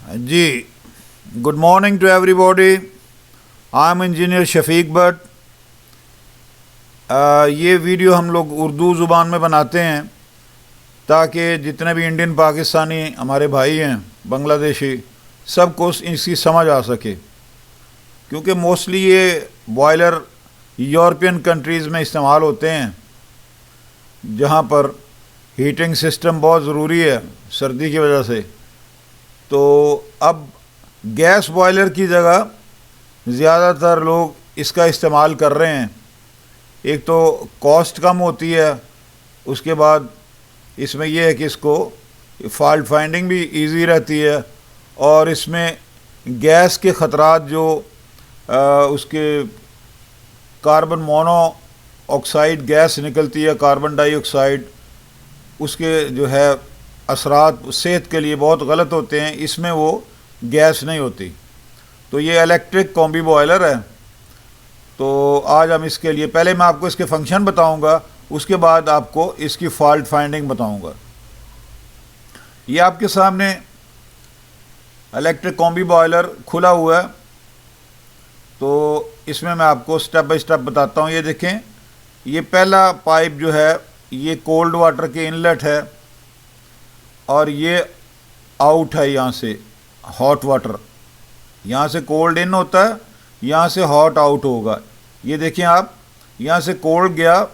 Ji, good morning to everybody. I am engineer Shafiq Bhatt. ये video हम लोग उर्दू ज़ुबान में बनाते हैं ताकि जितने भी इंडियन पाकिस्तानी हमारे भाई हैं, बांग्लादेशी, सबको इसकी समझ आ सके, क्योंकि मोस्टली ये बॉयलर यूरोपियन कंट्रीज़ में इस्तेमाल होते हैं जहाँ पर हीटिंग सिस्टम बहुत ज़रूरी है सर्दी की वजह से। तो अब गैस बॉयलर की जगह ज़्यादातर लोग इसका इस्तेमाल कर रहे हैं। एक तो कॉस्ट कम होती है, उसके बाद इसमें यह है कि इसको फॉल्ट फाइंडिंग भी इजी रहती है, और इसमें गैस के ख़तरात जो उसके कार्बन मोनोऑक्साइड गैस निकलती है, कार्बन डाइऑक्साइड, उसके जो है असरात सेहत के लिए बहुत गलत होते हैं, इसमें वो गैस नहीं होती। तो ये इलेक्ट्रिक कॉम्बी बॉयलर है। तो आज हम इसके लिए पहले मैं आपको इसके फंक्शन बताऊंगा, उसके बाद आपको इसकी फॉल्ट फाइंडिंग बताऊंगा। ये आपके सामने इलेक्ट्रिक कॉम्बी बॉयलर खुला हुआ है, तो इसमें मैं आपको स्टेप बाय स्टेप बताता हूँ। ये देखें, ये पहला पाइप जो है ये कोल्ड वाटर के इनलेट है, और ये आउट है यहाँ से हॉट वाटर। यहाँ से कोल्ड इन होता है, यहाँ से हॉट आउट होगा। ये देखें आप, यहाँ से कोल्ड गया,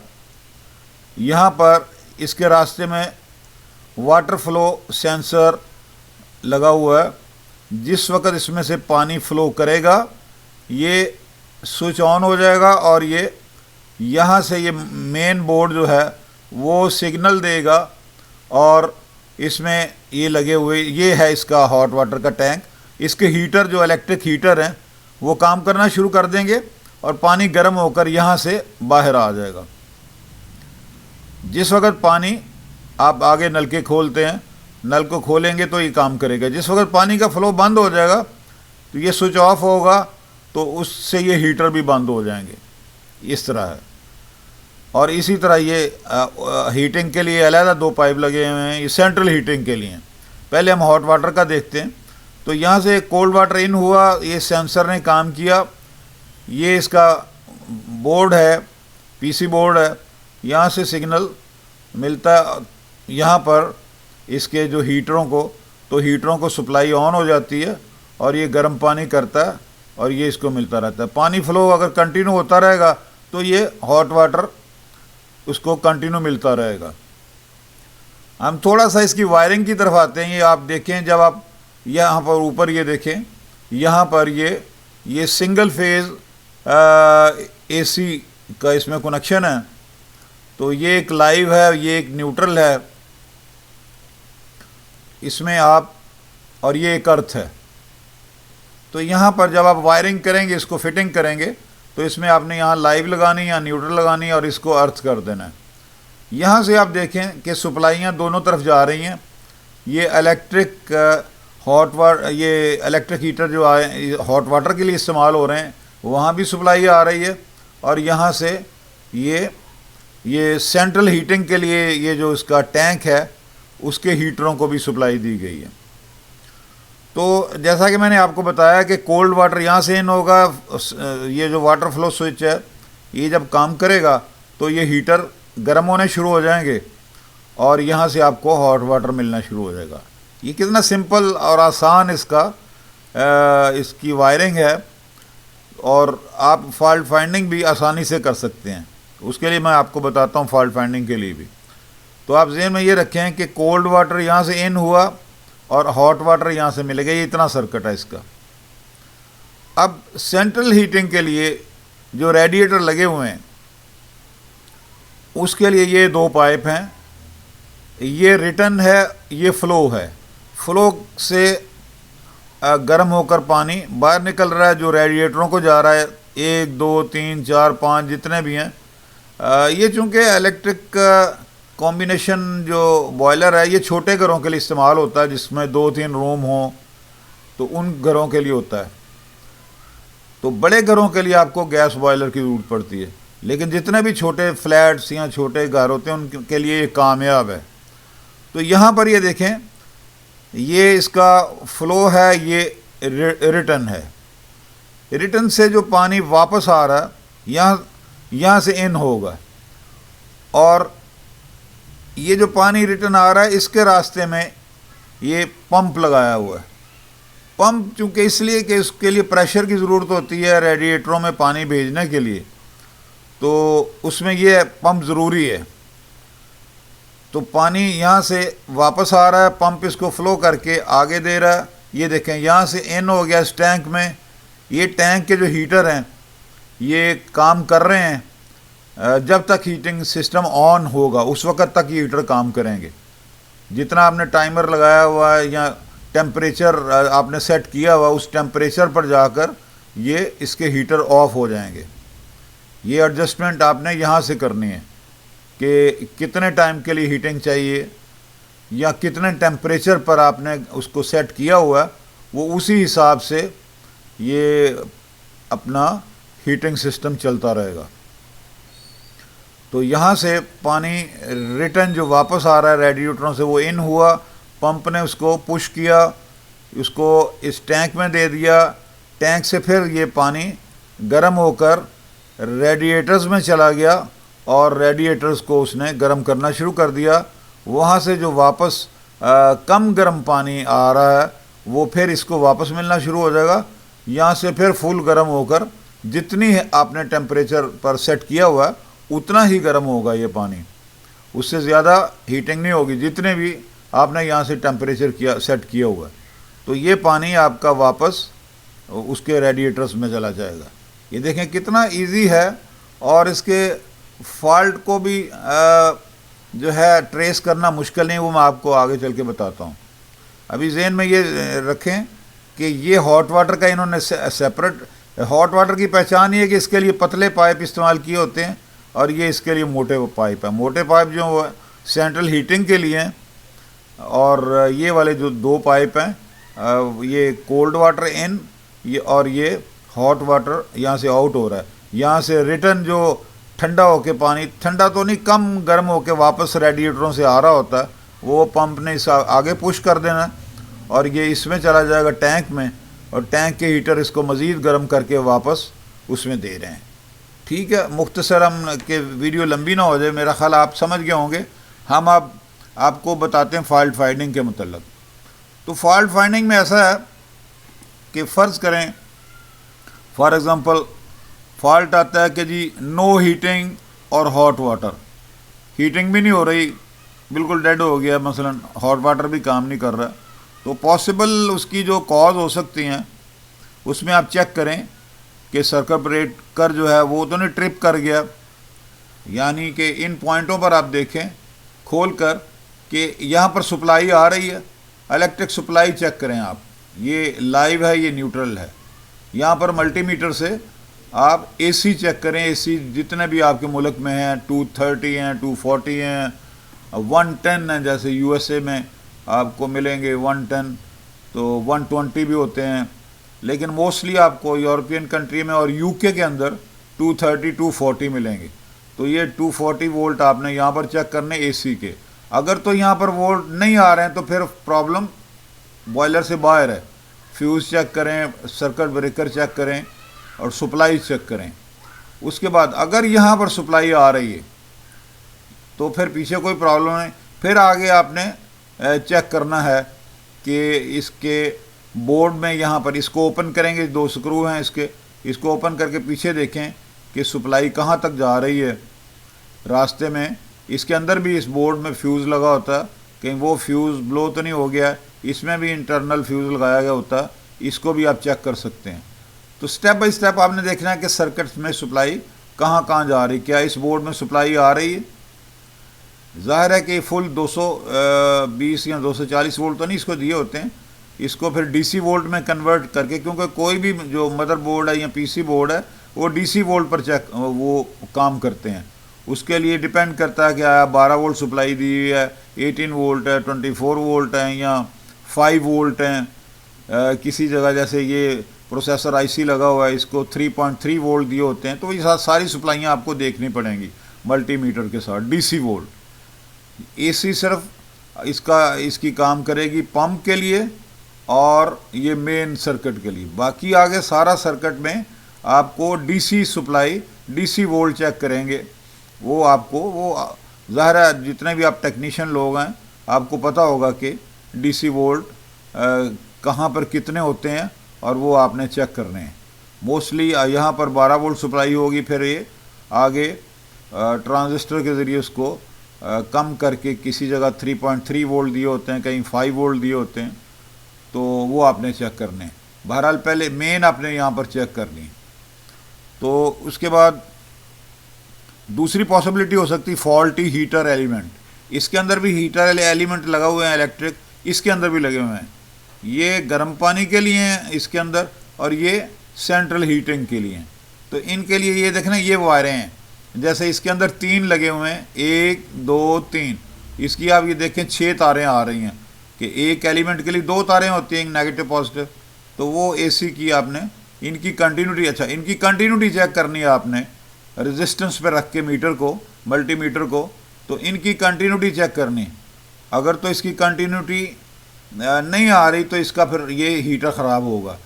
यहाँ पर इसके रास्ते में वाटर फ्लो सेंसर लगा हुआ है। जिस वक्त इसमें से पानी फ्लो करेगा ये स्विच ऑन हो जाएगा, और ये यहाँ से ये मेन बोर्ड जो है वो सिग्नल देगा, और इसमें ये लगे हुए ये है इसका हॉट वाटर का टैंक। इसके हीटर जो इलेक्ट्रिक हीटर हैं वो काम करना शुरू कर देंगे, और पानी गर्म होकर यहाँ से बाहर आ जाएगा। जिस वक्त पानी आप आगे नल के खोलते हैं, नल को खोलेंगे तो ये काम करेगा। जिस वक्त पानी का फ्लो बंद हो जाएगा तो ये स्विच ऑफ होगा, तो उससे ये हीटर भी बंद हो जाएंगे। इस तरह है। और इसी तरह ये हीटिंग के लिए अलग दो पाइप लगे हुए हैं, ये सेंट्रल हीटिंग के लिए। पहले हम हॉट वाटर का देखते हैं। तो यहाँ से कोल्ड वाटर इन हुआ, ये सेंसर ने काम किया। ये इसका बोर्ड है, पीसी बोर्ड है, यहाँ से सिग्नल मिलता है यहाँ पर इसके जो हीटरों को, तो हीटरों को सप्लाई ऑन हो जाती है, और ये गर्म पानी करता है, और ये इसको मिलता रहता है। पानी फ्लो अगर कंटिन्यू होता रहेगा तो ये हॉट वाटर उसको कंटिन्यू मिलता रहेगा। हम थोड़ा सा इसकी वायरिंग की तरफ आते हैं। ये आप देखें, जब आप यहाँ पर ऊपर ये देखें, यहाँ पर ये सिंगल फेज एसी का इसमें कनेक्शन है। तो ये एक लाइव है, ये एक न्यूट्रल है इसमें आप, और ये एक अर्थ है। तो यहाँ पर जब आप वायरिंग करेंगे, इसको फिटिंग करेंगे, तो इसमें आपने यहाँ लाइव लगानी या न्यूट्रल लगानी, और इसको अर्थ कर देना है। यहाँ से आप देखें कि सप्लाइयाँ दोनों तरफ जा रही हैं। ये इलेक्ट्रिक ये इलेक्ट्रिक हीटर जो आए हॉट वाटर के लिए इस्तेमाल हो रहे हैं, वहाँ भी सप्लाई आ रही है, और यहाँ से ये सेंट्रल हीटिंग के लिए ये जो इसका टैंक है उसके हीटरों को भी सप्लाई दी गई है। तो जैसा कि मैंने आपको बताया कि कोल्ड वाटर यहाँ से इन होगा, ये जो वाटर फ्लो स्विच है ये जब काम करेगा तो ये हीटर गर्म होने शुरू हो जाएंगे, और यहाँ से आपको हॉट वाटर मिलना शुरू हो जाएगा। ये कितना सिंपल और आसान इसकी वायरिंग है, और आप फॉल्ट फाइंडिंग भी आसानी से कर सकते हैं। उसके लिए मैं आपको बताता हूँ फॉल्ट फाइंडिंग के लिए भी। तो आप ज़हन में ये रखें कि कोल्ड वाटर यहाँ से इन हुआ, और हॉट वाटर यहाँ से मिलेगा। ये इतना सर्किट है इसका। अब सेंट्रल हीटिंग के लिए जो रेडिएटर लगे हुए हैं उसके लिए ये दो पाइप हैं। ये रिटर्न है, ये फ्लो है। फ्लो से गर्म होकर पानी बाहर निकल रहा है, जो रेडिएटरों को जा रहा है, 1 2 3 4 5 जितने भी हैं। ये चूँकि इलेक्ट्रिक कॉम्बिनेशन जो बॉयलर है ये छोटे घरों के लिए इस्तेमाल होता है, जिसमें 2-3 रूम हो, तो उन घरों के लिए होता है। तो बड़े घरों के लिए आपको गैस बॉयलर की ज़रूरत पड़ती है, लेकिन जितने भी छोटे फ्लैट्स या छोटे घर होते हैं उनके लिए ये कामयाब है। तो यहाँ पर ये देखें, ये इसका फ्लो है, ये रिटर्न है। रिटर्न से जो पानी वापस आ रहा है यहाँ से इन होगा, और ये जो पानी रिटर्न आ रहा है इसके रास्ते में ये पंप लगाया हुआ है। पंप चूँकि इसलिए कि उसके लिए प्रेशर की ज़रूरत होती है रेडिएटरों में पानी भेजने के लिए, तो उसमें ये पंप ज़रूरी है। तो पानी यहाँ से वापस आ रहा है, पंप इसको फ्लो करके आगे दे रहा है। ये देखें यहाँ से इन हो गया इस टैंक में। ये टैंक के जो हीटर हैं ये काम कर रहे हैं, जब तक हीटिंग सिस्टम ऑन होगा उस वक्त तक ये हीटर काम करेंगे। जितना आपने टाइमर लगाया हुआ है या टेम्परेचर आपने सेट किया हुआ, उस टेम्परेचर पर जाकर ये इसके हीटर ऑफ हो जाएंगे। ये एडजस्टमेंट आपने यहाँ से करनी है कि कितने टाइम के लिए हीटिंग चाहिए या कितने टेम्परेचर पर आपने उसको सेट किया हुआ है, वो उसी हिसाब से ये अपना हीटिंग सिस्टम चलता रहेगा। तो यहाँ से पानी रिटर्न जो वापस आ रहा है रेडिएटरों से वो इन हुआ, पंप ने उसको पुश किया, उसको इस टैंक में दे दिया। टैंक से फिर ये पानी गर्म होकर रेडिएटर्स में चला गया और रेडिएटर्स को उसने गर्म करना शुरू कर दिया। वहाँ से जो वापस कम गर्म पानी आ रहा है वो फिर इसको वापस मिलना शुरू हो जाएगा। यहाँ से फिर फुल गर्म होकर जितनी आपने टेम्परेचर पर सेट किया हुआ है उतना ही गर्म होगा ये पानी, उससे ज़्यादा हीटिंग नहीं होगी जितने भी आपने यहाँ से टेम्परेचर सेट किया हुआ है। तो ये पानी आपका वापस उसके रेडिएटर्स में चला जाएगा। ये देखें कितना इजी है, और इसके फॉल्ट को भी जो है ट्रेस करना मुश्किल नहीं, वो मैं आपको आगे चल के बताता हूँ। अभी ज़हन में ये रखें कि ये हॉट वाटर का इन्होंने सेपरेट, हॉट वाटर की पहचान ये है कि इसके लिए पतले पाइप इस्तेमाल किए होते हैं और ये इसके लिए मोटे पाइप है। मोटे पाइप जो वो सेंट्रल हीटिंग के लिए हैं, और ये वाले जो दो पाइप हैं ये कोल्ड वाटर इन, ये और ये हॉट वाटर यहाँ से आउट हो रहा है। यहाँ से रिटर्न जो ठंडा होके पानी, ठंडा तो नहीं कम गर्म होके वापस रेडिएटरों से आ रहा होता है, वो पंप ने इस आगे पुश कर देना और ये इसमें चला जाएगा टैंक में, और टैंक के हीटर इसको मज़ीद गर्म करके वापस उसमें दे रहे हैं। ठीक है, मुख्तसर हम के वीडियो लंबी ना हो जाए, मेरा ख्याल आप समझ गए होंगे। हम आपको बताते हैं फॉल्ट फाइंडिंग के मतलब। तो फॉल्ट फाइंडिंग में ऐसा है कि फ़र्ज़ करें फॉर एग्ज़ाम्पल फॉल्ट आता है कि जी नो हीटिंग और हॉट वाटर, हीटिंग भी नहीं हो रही, बिल्कुल डेड हो गया, मसलन हॉट वाटर भी काम नहीं कर रहा। तो पॉसिबल उसकी जो कॉज हो सकती हैं उसमें आप चेक करें कि सर्किट ब्रेकर जो है वो तो नहीं ट्रिप कर गया, यानी कि इन पॉइंटों पर आप देखें खोल कर कि यहाँ पर सप्लाई आ रही है, इलेक्ट्रिक सप्लाई चेक करें आप, ये लाइव है, ये न्यूट्रल है। यहाँ पर मल्टीमीटर से आप एसी चेक करें, एसी जितने भी आपके मुल्क में हैं 230 हैं, 240 हैं, 110 हैं, जैसे यूएसए में आपको मिलेंगे 110, तो 120 भी होते हैं, लेकिन मोस्टली आपको यूरोपियन कंट्री में और यूके के अंदर 230 240 मिलेंगे। तो ये 240 वोल्ट आपने यहाँ पर चेक करने एसी के। अगर तो यहाँ पर वोल्ट नहीं आ रहे हैं तो फिर प्रॉब्लम बॉयलर से बाहर है। फ्यूज़ चेक करें, सर्किट ब्रेकर चेक करें और सप्लाई चेक करें। उसके बाद अगर यहाँ पर सप्लाई आ रही है तो फिर पीछे कोई प्रॉब्लम नहीं, फिर आगे आपने चेक करना है कि इसके बोर्ड में यहाँ पर इसको ओपन करेंगे, दो स्क्रू हैं इसको ओपन करके पीछे देखें कि सप्लाई कहाँ तक जा रही है। रास्ते में इसके अंदर भी इस बोर्ड में फ्यूज़ लगा होता है, कहीं वो फ्यूज़ ब्लो तो नहीं हो गया, इसमें भी इंटरनल फ्यूज़ लगाया गया होता है, इसको भी आप चेक कर सकते हैं। तो स्टेप बाय स्टेप आपने देखना है कि सर्किट में सप्लाई कहाँ कहाँ जा रही, क्या इस बोर्ड में सप्लाई आ रही है। ज़ाहिर है कि फुल 220 या 240 वोल्ट तो नहीं इसको दिए होते हैं, इसको फिर डीसी वोल्ट में कन्वर्ट करके, क्योंकि कोई भी जो मदरबोर्ड है या पीसी बोर्ड है वो डीसी वोल्ट पर वो काम करते हैं। उसके लिए डिपेंड करता है कि 12 वोल्ट सप्लाई दी हुई है, 18 वोल्ट है, 24 वोल्ट हैं या 5 वोल्ट हैं। किसी जगह जैसे ये प्रोसेसर आईसी लगा हुआ है, इसको 3.3 वोल्ट दिए होते हैं। तो ये सारी सप्लाइयाँ आपको देखनी पड़ेंगी मल्टीमीटर के साथ, डीसी वोल्ट। एसी सिर्फ इसकी काम करेगी पंप के लिए और ये मेन सर्किट के लिए। बाकी आगे सारा सर्किट में आपको DC supply, DC volt check करेंगे। वो आपको वो ज़ाहिर है जितने भी आप टेक्नीशियन लोग हैं आपको पता होगा कि डीसी वोल्ट कहाँ पर कितने होते हैं और वो आपने चेक करने हैं। मोस्टली यहाँ पर 12 वोल्ट सप्लाई होगी, फिर ये आगे ट्रांजिस्टर के ज़रिए उसको कम करके किसी जगह 3.3 वोल्ट दिए होते हैं, कहीं 5 वोल्ट दिए होते हैं, तो वो आपने चेक करने हैं। बहरहाल पहले मेन आपने यहाँ पर चेक करनी है। तो उसके बाद दूसरी पॉसिबिलिटी हो सकती है फॉल्टी हीटर एलिमेंट। इसके अंदर भी हीटर एलिमेंट लगा हुए हैं इलेक्ट्रिक, इसके अंदर भी लगे हुए हैं। ये गर्म पानी के लिए हैं इसके अंदर और ये सेंट्रल हीटिंग के लिए हैं। तो इनके लिए ये देखना ये वायरें हैं, जैसे इसके अंदर 3 लगे हुए हैं, 1 2 3। इसकी आप ये देखें 6 तारें आ रही हैं कि एक एलिमेंट के लिए 2 तारें होती हैं, नेगेटिव पॉजिटिव। तो वो एसी की आपने इनकी कंटिन्यूटी, अच्छा इनकी कंटिन्यूटी चेक करनी है आपने रेजिस्टेंस पे रख के मीटर को, मल्टीमीटर को। तो इनकी कंटिन्यूटी चेक करनी। अगर तो इसकी कंटिन्यूटी नहीं आ रही तो इसका फिर ये हीटर ख़राब होगा।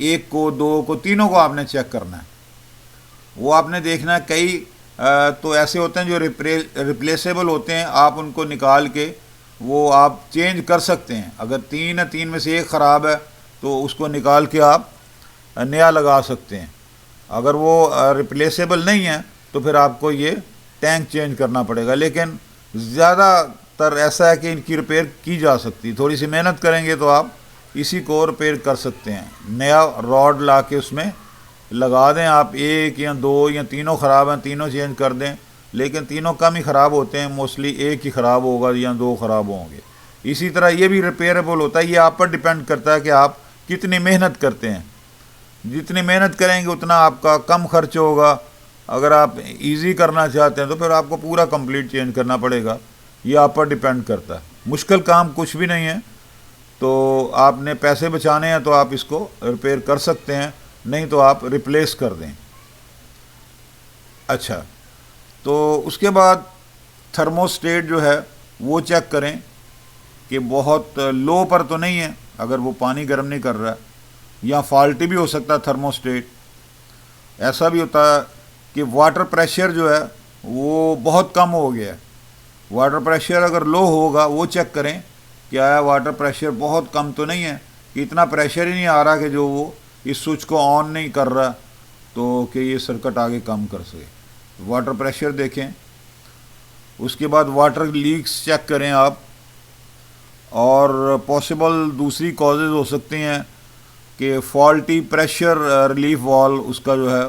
1 को 2 को 3 को आपने चेक करना है। वो आपने देखना है कई तो ऐसे होते हैं जो रिप्लेसेबल होते हैं, आप उनको निकाल के वो आप चेंज कर सकते हैं। अगर 3 है, 3 में से 1 ख़राब है तो उसको निकाल के आप नया लगा सकते हैं। अगर वो रिप्लेसेबल नहीं है तो फिर आपको ये टैंक चेंज करना पड़ेगा। लेकिन ज़्यादातर ऐसा है कि इनकी रिपेयर की जा सकती है, थोड़ी सी मेहनत करेंगे तो आप इसी को रिपेयर कर सकते हैं। नया रॉड ला के उसमें लगा दें आप, 1 या 2 या तीनों ख़राब हैं, तीनों चेंज कर दें। लेकिन तीनों कम ही ख़राब होते हैं, मोस्टली 1 ही ख़राब होगा या 2 ख़राब होंगे। इसी तरह ये भी रिपेयरेबल होता है। ये आप पर डिपेंड करता है कि आप कितनी मेहनत करते हैं। जितनी मेहनत करेंगे उतना आपका कम खर्च होगा। अगर आप इजी करना चाहते हैं तो फिर आपको पूरा कंप्लीट चेंज करना पड़ेगा। ये आप पर डिपेंड करता है। मुश्किल काम कुछ भी नहीं है। तो आपने पैसे बचाने हैं तो आप इसको रिपेयर कर सकते हैं, नहीं तो आप रिप्लेस कर दें। अच्छा, तो उसके बाद थर्मोस्टेट जो है वो चेक करें कि बहुत लो पर तो नहीं है, अगर वो पानी गर्म नहीं कर रहा है। या फॉल्टी भी हो सकता है थर्मोस्टेट। ऐसा भी होता है कि वाटर प्रेशर जो है वो बहुत कम हो गया है। वाटर प्रेशर अगर लो होगा वो चेक करें, क्या है वाटर प्रेशर बहुत कम तो नहीं है कि इतना प्रेशर ही नहीं आ रहा कि जो वो इस स्विच को ऑन नहीं कर रहा तो कि ये सर्किट आगे कम कर सके। वाटर प्रेशर देखें। उसके बाद वाटर लीक्स चेक करें आप। और पॉसिबल दूसरी कॉजेज़ हो सकती हैं कि फॉल्टी प्रेशर रिलीफ वाल्व उसका जो है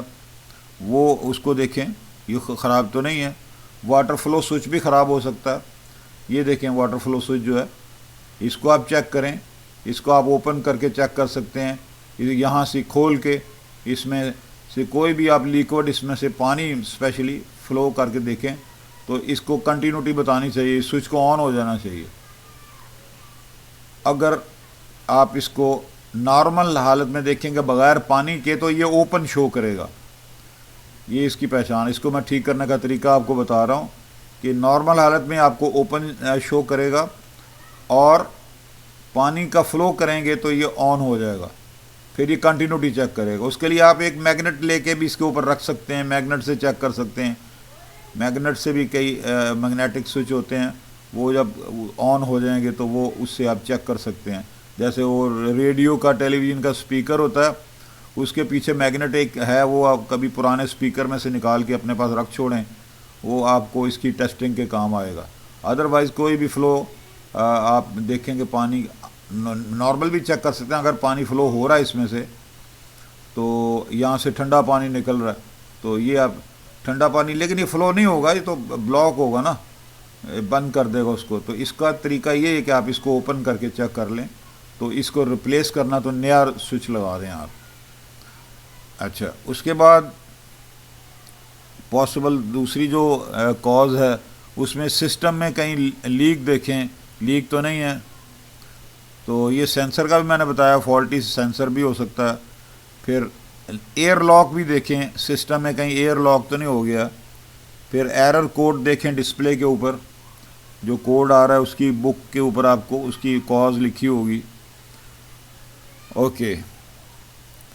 वो उसको देखें, ये ख़राब तो नहीं है। वाटर फ्लो स्विच भी ख़राब हो सकता है। ये देखें वाटर फ्लो स्विच जो है इसको आप चेक करें। इसको आप ओपन करके चेक कर सकते हैं। यहाँ से खोल के इसमें से कोई भी आप लिक्विड, इसमें से पानी स्पेशली फ्लो करके देखें तो इसको कंटिन्यूटी बतानी चाहिए, स्विच को ऑन हो जाना चाहिए। अगर आप इसको नॉर्मल हालत में देखेंगे बग़ैर पानी के तो ये ओपन शो करेगा। ये इसकी पहचान। इसको मैं ठीक करने का तरीका आपको बता रहा हूँ कि नॉर्मल हालत में आपको ओपन शो करेगा और पानी का फ्लो करेंगे तो ये ऑन हो जाएगा। फिर ये कंटिन्यूटी चेक करेगा। उसके लिए आप एक मैग्नेट लेके भी इसके ऊपर रख सकते हैं, मैग्नेट से चेक कर सकते हैं। मैग्नेट से भी कई मैग्नेटिक स्विच होते हैं, वो जब ऑन हो जाएंगे तो वो उससे आप चेक कर सकते हैं। जैसे वो रेडियो का, टेलीविज़न का स्पीकर होता है, उसके पीछे मैग्नेट एक है, वो आप कभी पुराने स्पीकर में से निकाल के अपने पास रख छोड़ें, वो आपको इसकी टेस्टिंग के काम आएगा। अदरवाइज़ कोई भी फ़्लो आप देखेंगे, पानी नॉर्मल भी चेक कर सकते हैं। अगर पानी फ़्लो हो रहा है इसमें से तो यहाँ से ठंडा पानी निकल रहा है तो ये आप ठंडा पानी, लेकिन ये फ़्लो नहीं होगा, ये तो ब्लॉक होगा ना, बंद कर देगा उसको। तो इसका तरीका ये है कि आप इसको ओपन करके चेक कर लें। तो इसको रिप्लेस करना तो नया स्विच लगा दें आप। अच्छा, उसके बाद पॉसिबल दूसरी जो कॉज है उसमें सिस्टम में कहीं लीक देखें, लीक तो नहीं है। तो ये सेंसर का भी मैंने बताया, फॉल्टी सेंसर भी हो सकता है। फिर एयर लॉक भी देखें, सिस्टम में कहीं एयर लॉक तो नहीं हो गया। फिर एरर कोड देखें डिस्प्ले के ऊपर। जो कोड आ रहा है उसकी बुक के ऊपर आपको उसकी कॉज लिखी होगी। ओके,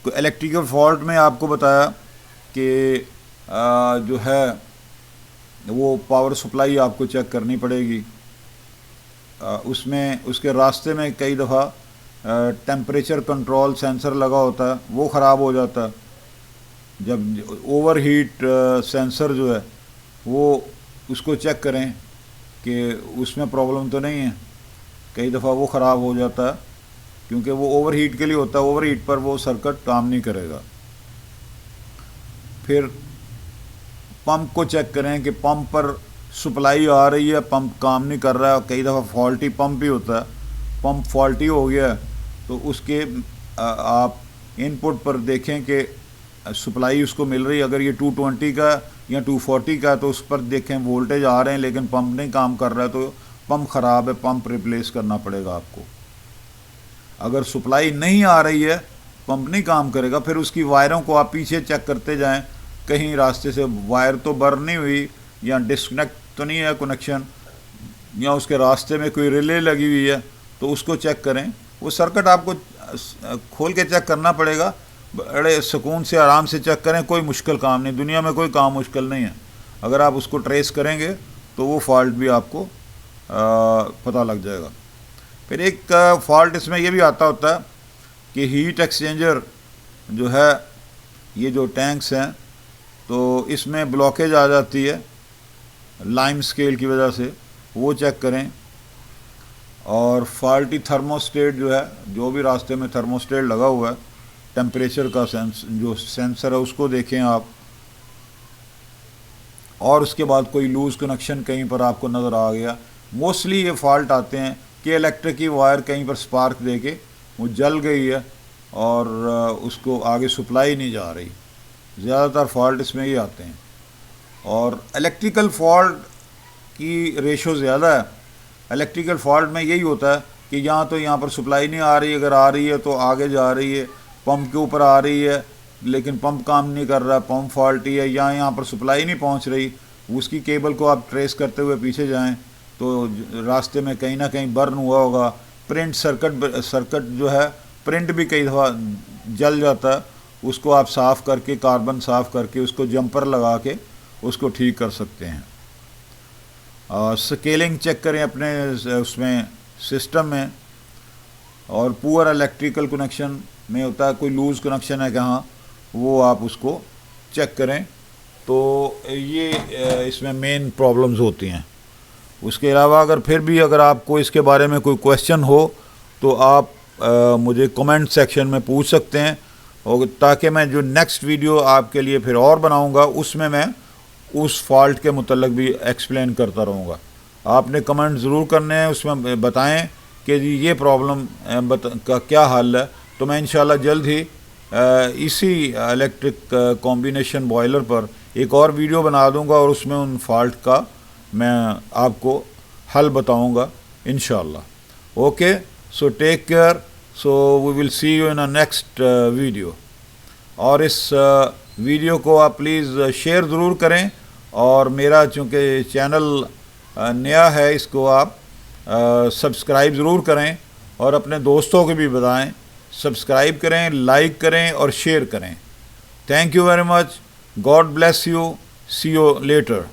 तो इलेक्ट्रिकल फॉल्ट में आपको बताया कि जो है वो पावर सप्लाई आपको चेक करनी पड़ेगी। उसमें उसके रास्ते में कई दफ़ा टेम्परेचर कंट्रोल सेंसर लगा होता है, वो ख़राब हो जाता है। जब ओवर हीट सेंसर जो है वो उसको चेक करें कि उसमें प्रॉब्लम तो नहीं है। कई दफ़ा वो ख़राब हो जाता है क्योंकि वो ओवर हीट के लिए होता है, ओवर हीट पर वो सर्किट काम नहीं करेगा। फिर पंप को चेक करें कि पंप पर सप्लाई आ रही है, पंप काम नहीं कर रहा है। कई दफ़ा फॉल्टी पंप भी होता है, पंप फॉल्टी हो गया तो उसके आप इनपुट पर देखें कि सप्लाई उसको मिल रही है। अगर ये 220 का या 240 का तो उस पर देखें वोल्टेज आ रहे हैं लेकिन पंप नहीं काम कर रहा है तो पंप ख़राब है, पंप रिप्लेस करना पड़ेगा आपको। अगर सप्लाई नहीं आ रही है, पंप नहीं काम करेगा, फिर उसकी वायरों को आप पीछे चेक करते जाएं, कहीं रास्ते से वायर तो बर्न नहीं हुई या डिस्कनेक्ट तो नहीं है कनेक्शन, या उसके रास्ते में कोई रिले लगी हुई है तो उसको चेक करें। वो सर्किट आपको खोल के चेक करना पड़ेगा, बड़े सुकून से आराम से चेक करें, कोई मुश्किल काम नहीं, दुनिया में कोई काम मुश्किल नहीं है। अगर आप उसको ट्रेस करेंगे तो वो फॉल्ट भी आपको पता लग जाएगा। फिर एक फॉल्ट इसमें ये भी आता होता है कि हीट एक्सचेंजर जो है, ये जो टैंक्स हैं तो इसमें ब्लॉकेज आ जाती है लाइम स्केल की वजह से, वो चेक करें। और फॉल्टी थर्मोस्टेट जो है, जो भी रास्ते में थर्मोस्टेट लगा हुआ है टेम्परेचर का जो सेंसर है उसको देखें आप। और उसके बाद कोई लूज़ कनेक्शन कहीं पर आपको नज़र आ गया। मोस्टली ये फॉल्ट आते हैं कि इलेक्ट्रिक की वायर कहीं पर स्पार्क दे के वो जल गई है और उसको आगे सप्लाई नहीं जा रही। ज़्यादातर फॉल्ट इसमें ही आते हैं। और इलेक्ट्रिकल फॉल्ट की रेशो ज़्यादा है। इलेक्ट्रिकल फॉल्ट में यही होता है कि यहाँ पर सप्लाई नहीं आ रही, अगर आ रही है तो आगे जा रही है, पंप के ऊपर आ रही है लेकिन पंप काम नहीं कर रहा, पंप फॉल्टी है, या यहाँ पर सप्लाई नहीं पहुँच रही। उसकी केबल को आप ट्रेस करते हुए पीछे जाएं तो रास्ते में कहीं ना कहीं बर्न हुआ होगा। प्रिंट सर्किट जो है, प्रिंट भी कई दफ़ा जल जाता है, उसको आप साफ़ करके, कार्बन साफ़ करके उसको जंपर लगा के उसको ठीक कर सकते हैं। स्केलिंग चेक करें अपने उसमें सिस्टम में। और पुअर इलेक्ट्रिकल कनेक्शन में होता है, कोई लूज़ कनेक्शन है कहाँ, वो आप उसको चेक करें। तो ये इसमें मेन प्रॉब्लम्स होती हैं। उसके अलावा अगर फिर भी अगर आपको इसके बारे में कोई क्वेश्चन हो तो आप मुझे कमेंट सेक्शन में पूछ सकते हैं, और ताकि मैं जो नेक्स्ट वीडियो आपके लिए फिर और बनाऊंगा उसमें मैं उस फॉल्ट के मुतल्लिक भी एक्सप्लेन करता रहूँगा। आपने कमेंट ज़रूर करने हैं, उसमें बताएं कि जी ये प्रॉब्लम का क्या हल है। तो मैं इंशाल्लाह जल्द ही इसी इलेक्ट्रिक कॉम्बिनेशन बॉयलर पर एक और वीडियो बना दूंगा और उसमें उन फॉल्ट का मैं आपको हल बताऊंगा इंशाल्लाह। Okay, so take care, so we will see you in a next video. और इस वीडियो को आप प्लीज़ शेयर ज़रूर करें, और मेरा चूँकि चैनल नया है इसको आप सब्सक्राइब ज़रूर करें और अपने दोस्तों को भी बताएं, सब्सक्राइब करें, लाइक करें और शेयर करें। Thank you very much, God bless you, see you later.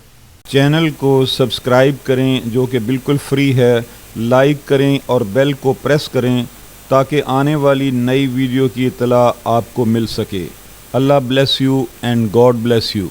Channel को सब्सक्राइब करें जो कि बिल्कुल फ्री है, लाइक करें और बेल को प्रेस करें ताकि आने वाली नई वीडियो की इत्तला आपको मिल सके। अल्लाह bless you and God bless you.